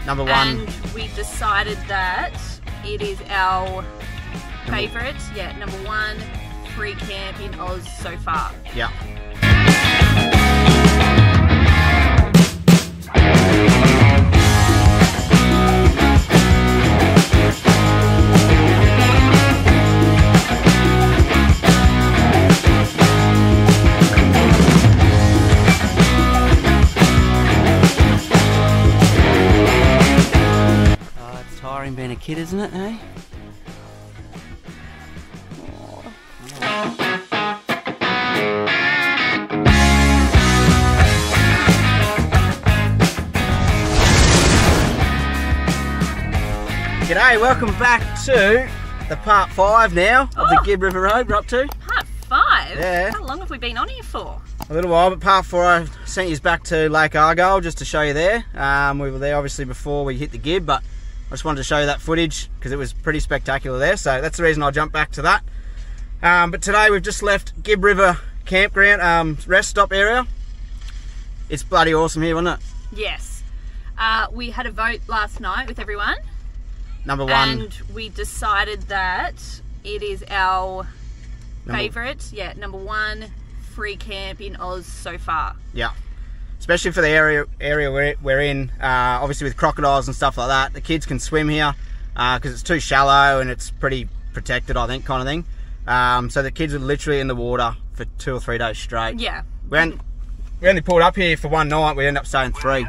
#1. And we decided that it is our favourite, #1 free camp in Oz so far. Yeah. Tiring being a kid, isn't it, eh? G'day, welcome back to the part 5 now of the Gibb River Road. We're up to part 5? Yeah. How long have we been on here for? A little while, but part 4 I sent you back to Lake Argyle just to show you there. We were there obviously before we hit the Gibb, but I just wanted to show you that footage because it was pretty spectacular there, so that's the reason I jumped back to that. But today we've just left Gibb River campground, rest stop area. It's bloody awesome here, wasn't it? Yes. We had a vote last night with everyone. #1. And we decided that it is our favourite, #1 free camp in Oz so far. Yeah. Especially for the area we're in, obviously with crocodiles and stuff like that. The kids can swim here because it's too shallow and it's pretty protected, I think, kind of thing. So the kids are literally in the water for 2 or 3 days straight. Yeah. We only pulled up here for one night. We ended up staying 3.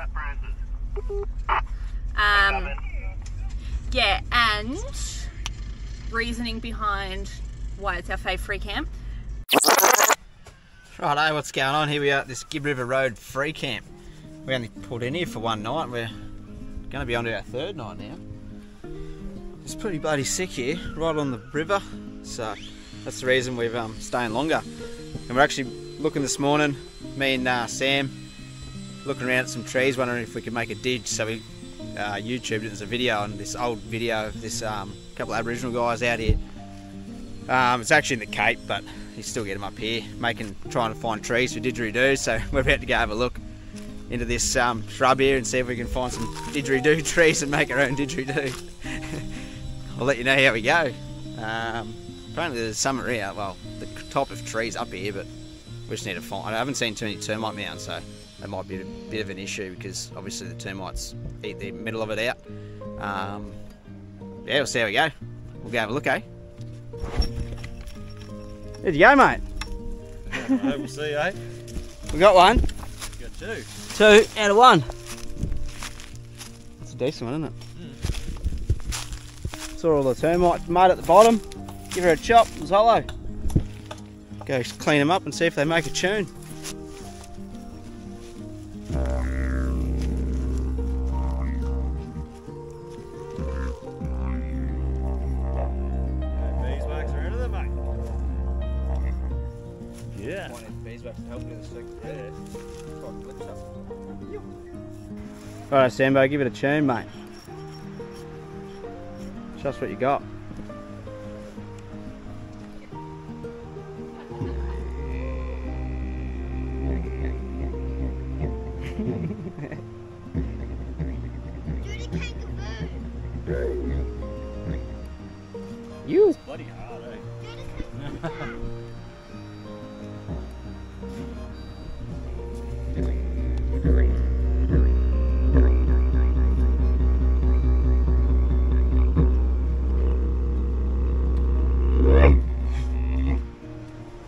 Yeah, and reasoning behind why it's our favourite free camp. Righto, what's going on? Here we are at this Gibb River Road free camp. We only pulled in here for one night. We're going to be on to our 3rd night now. It's pretty bloody sick here, right on the river. So that's the reason we've staying longer. And we're actually looking this morning, me and Sam, looking around at some trees, wondering if we could make a didge. So we YouTubed it as a video, on this old video of this couple of Aboriginal guys out here. It's actually in the Cape, but you still get them up here, trying to find trees for didgeridoo. So we're about to go have a look into this shrub here and see if we can find some didgeridoo trees and make our own didgeridoo. I'll let you know how we go. Apparently there's some around, well, the top of trees up here, but we just need to find. I haven't seen too many termite mounds, so that might be a bit of an issue because obviously the termites eat the middle of it out. Yeah, we'll see how we go. We'll go have a look, eh? Where'd you go, mate? Yeah, we'll see, eh? We got one. We got 2. 2 out of 1. That's a decent one, isn't it? Saw all the termites mud at the bottom. Give her a chop, it was hollow. Go clean them up and see if they make a tune. Beeswax are into them, mate. Yeah. Alright, Sambo, give it a tune, mate. Show us what you got. You. It's bloody hard, eh?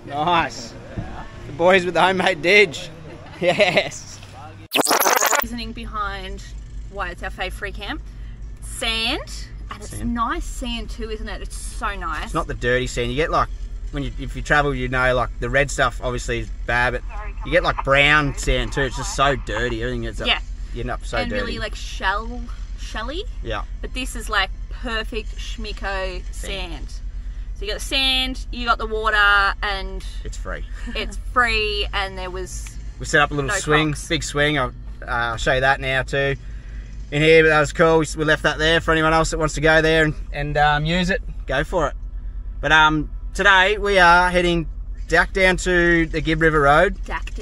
Nice. The boys with the homemade didge. Yes. Reasoning behind why it's our favourite free camp. Sand, and it's Sand. nice sand too, isn't it? It's so nice. It's not the dirty sand. You get like, if you travel, you know, like the red stuff obviously is bad, but you get like brown sand too. It's just so dirty. Everything ends up, you end up so and dirty. really like shelly. Yeah. But this is like perfect schmicko sand. So you got the sand, you got the water, and It's free. it's free. And there was We set up a little no swing, cox. big swing. I'll show you that now too. In here, but that was cool. We left that there for anyone else that wants to go there and use it. Go for it. But today we are heading back down to the Gibb River Road. back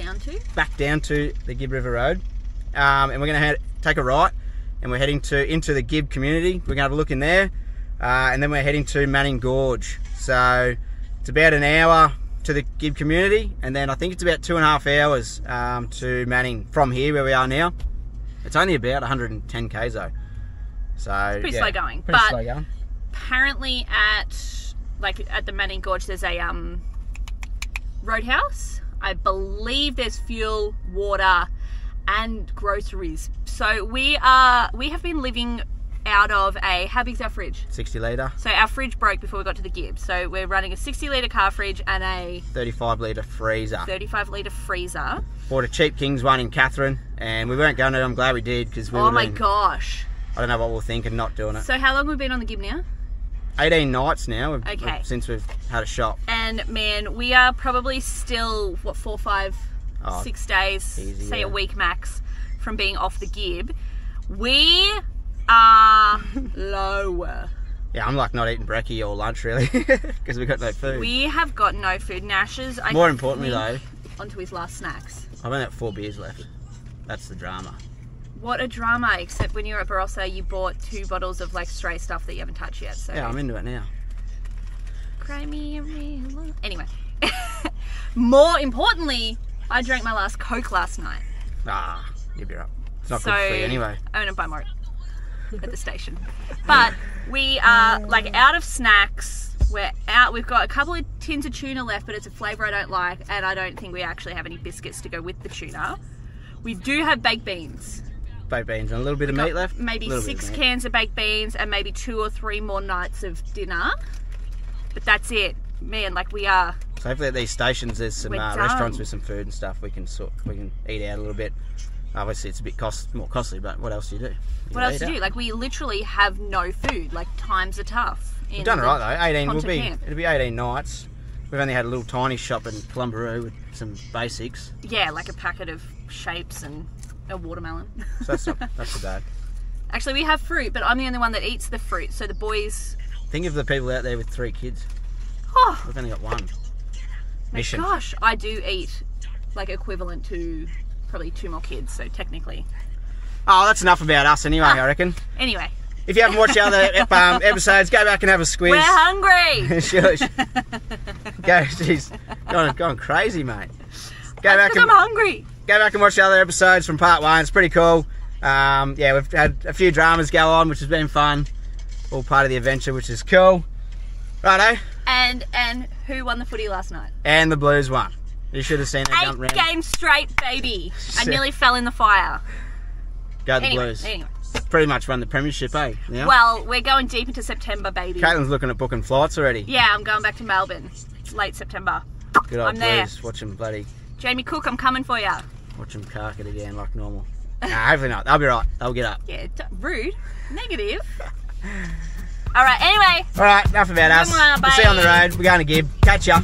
down to the Gibb River Road, and we're going to take a right and we're heading into the Gibb community. We're going to have a look in there, and then we're heading to Manning Gorge. So it's about an hour to the Gibb community, and then I think it's about 2.5 hours to Manning from here where we are now. It's only about 110 k's though, so It's pretty slow going. Pretty But slow going. apparently at the Manning Gorge there's a roadhouse. I believe there's fuel, water, and groceries. So we have been living out of how big's our fridge? 60 litre. So our fridge broke before we got to the Gibb. So we're running a 60 litre car fridge and a 35 litre freezer. 35 litre freezer. Bought a cheap King's one in Catherine, and we weren't going to. I'm glad we did, because we Oh my gosh. I don't know what we'll think and not doing it. So how long have we been on the Gibb now? 18 nights now. Okay. Since we've had a shop. And man, we are probably still, what, 4, 5, 6 days, easy, say yeah. a week max, from being off the Gibb. We are low. Yeah, I'm like not eating brekkie or lunch really, because we've got no food. We have got no food. Nash's, More importantly though, onto his last snacks. I've only got 4 beers left. That's the drama. What a drama, except when you were at Barossa, you bought 2 bottles of like stray stuff that you haven't touched yet. So Yeah, I'm into it now. cry me a river. Anyway, more importantly, I drank my last Coke last night. Ah, you'll be right. It's not So good for you anyway. I'm gonna buy more at the station. But we are like out of snacks. We're out. We've got a couple of tins of tuna left, but it's a flavour I don't like, and I don't think we actually have any biscuits to go with the tuna. We do have baked beans. Baked beans and a little bit of meat left. Maybe Little bit 6 of meat. cans of baked beans and maybe 2 or 3 more nights of dinner. But that's it. Man, like we are. So hopefully at these stations there's some We're done. restaurants with some food and stuff we can eat out a little bit. Obviously it's a bit more costly, but what else do you do? What else to do? Like we literally have no food. Like times are tough. We've done it right though. 18 will Ponta be. camp. It'll be 18 nights. We've only had a little tiny shop in Columbaroo with some basics, Yeah, like a packet of shapes and a watermelon. so that's not so bad. Actually, we have fruit, but I'm the only one that eats the fruit. So the boys. Think of the people out there with 3 kids. Oh We've only got 1. my Mission. gosh, I do eat like equivalent to probably 2 more kids. So technically. Oh, that's enough about us anyway, I reckon. Anyway, If you haven't watched the other episodes, go back and have a squiz. we're hungry. Shush. She's going crazy, mate. Go back Because I'm hungry. Go back and watch the other episodes from part 1. It's pretty cool. Yeah, we've had a few dramas go on, which has been fun. All part of the adventure, which is cool. Righto. And who won the footy last night? And the Blues won. You should have seen it jump 8 round. games straight, baby. I nearly fell in the fire. Go the Anyway, Blues. anyway. Pretty much run the premiership, eh? Yeah. Well, we're going deep into September, baby. Caitlin's looking at booking flights already. Yeah, I'm going back to Melbourne. It's late September. Good old I'm there. Blues. Watch them bloody. Jamie Cook, I'm coming for ya. Watch them cark it again like normal. Nah, hopefully not. They'll be right. They'll get up. Yeah, rude. Negative. Alright, anyway. Alright, enough about us. Come on, We'll see you on the bye. road. We're going to Gibb. Catch ya.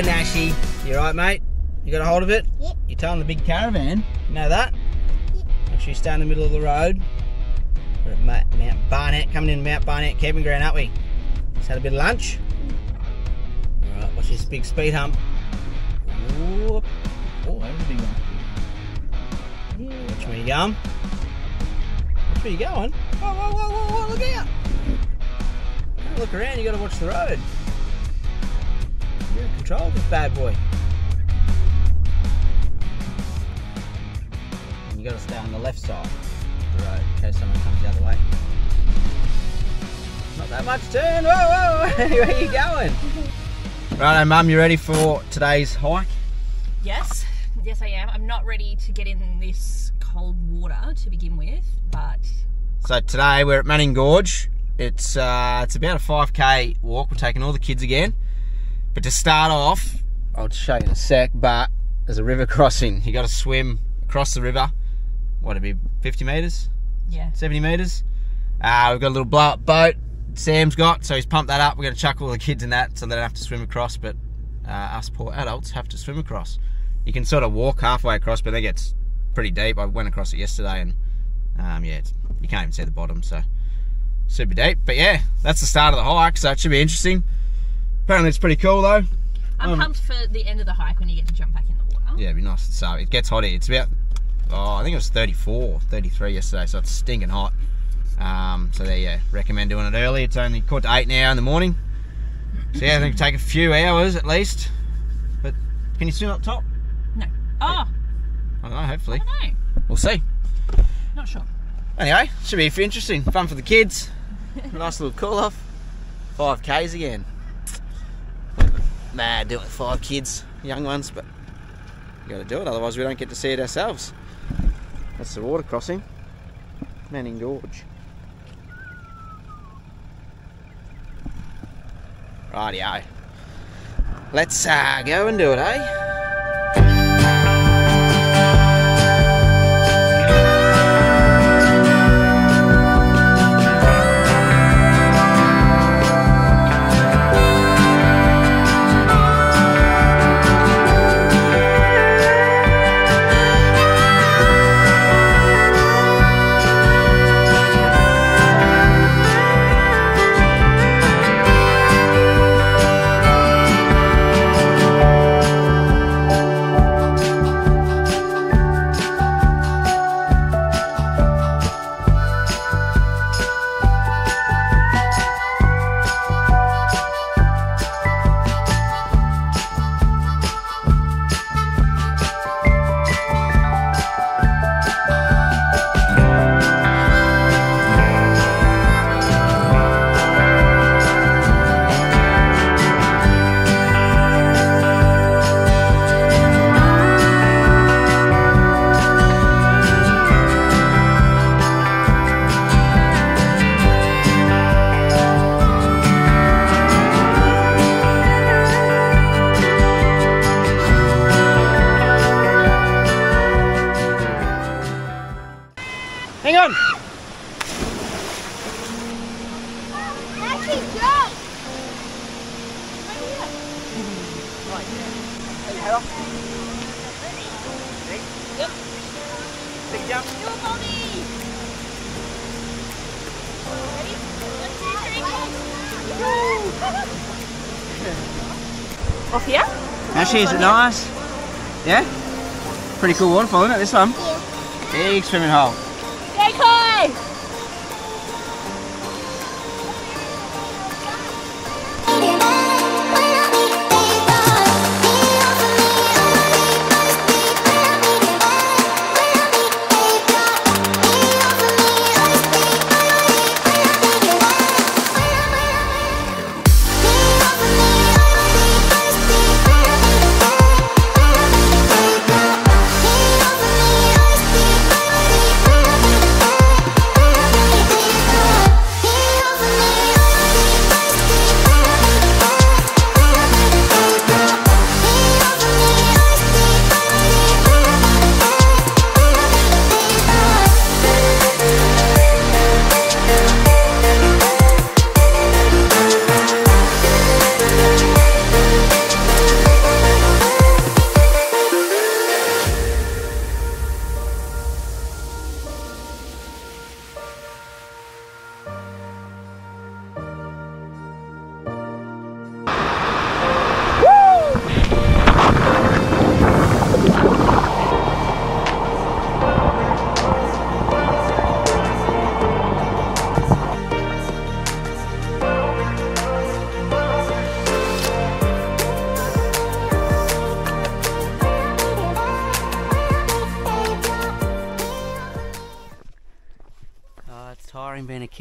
Nashy. You right, mate? You got a hold of it? Yep. You're towing the big caravan. You know that? Yep. Make sure you stay in the middle of the road. We're at Mount Barnett, coming in Mount Barnett camping ground, aren't we? Just had a bit of lunch. Alright, watch this big speed hump. Ooh. Oh, that was a big one. Yeah. Watch where you're going. Watch where you're going. Whoa, whoa, whoa, whoa, whoa, look out! Don't look around, you got to watch the road. You're in control of this bad boy. And you got to stay on the left side of the road in case someone comes the other way. Not that much turn. Whoa, whoa, where are you going? Righto, Mum, you ready for today's hike? Yes, yes I am. I'm not ready to get in this cold water to begin with, but... So today we're at Manning Gorge. It's about a 5k walk. We're taking all the kids again. But to start off, I'll just show you in a sec, but there's a river crossing. You got to swim across the river. What, it'd be 50 metres? Yeah. 70 metres? We've got a little blow up boat Sam's got, so he's pumped that up. We're going to chuck all the kids in that so they don't have to swim across, but us poor adults have to swim across. You can sort of walk halfway across, but it gets pretty deep. I went across it yesterday and yeah, you can't even see the bottom, so super deep. But yeah, that's the start of the hike, so it should be interesting. Apparently it's pretty cool though. I'm pumped for the end of the hike when you get to jump back in the water. Yeah, it'd be nice to start. It gets hot here. It's about, I think it was 34, 33 yesterday, so it's stinking hot. So there, yeah, recommend doing it early. It's only quarter to 8 now in the morning. So yeah, I think it'll take a few hours at least. But can you swim up top? No. Oh, I don't know, hopefully. I don't know. We'll see. Not sure. Anyway, should be interesting. Fun for the kids. Nice little cool off. 5Ks again. Mad doing it with 5 kids, young ones, but you gotta do it, otherwise we don't get to see it ourselves. That's the water crossing. Manning Gorge. Rightio. Let's go and do it, eh? Hang on! Actually, jump! Right, yeah. Hey, head off. Ready? Yep. Big jump. Do it, mommy! Ready? 1, 2, 3. Off here? Actually, is it nice? Yeah? Pretty cool waterfall, isn't it, this one? Yeah. Big swimming hole. Go, Kai!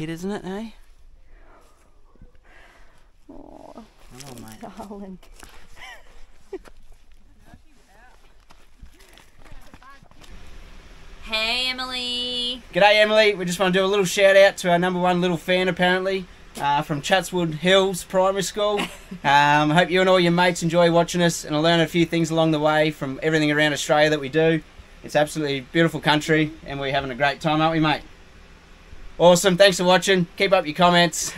kid, isn't it, eh? Oh, Oh, mate. darling. Hey, Emily. G'day, Emily. We just want to do a little shout out to our #1 little fan, apparently, from Chatswood Hills Primary School. I hope you and all your mates enjoy watching us, and I learn a few things along the way from everything around Australia that we do. It's absolutely beautiful country, and we're having a great time, aren't we, mate? Awesome. Thanks for watching. Keep up your comments,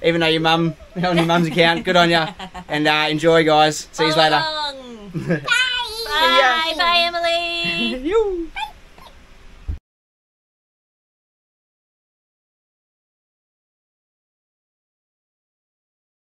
even though your mum on your mum's account. Good on ya. And enjoy, guys. See you later. Bye. Bye, Emily. You.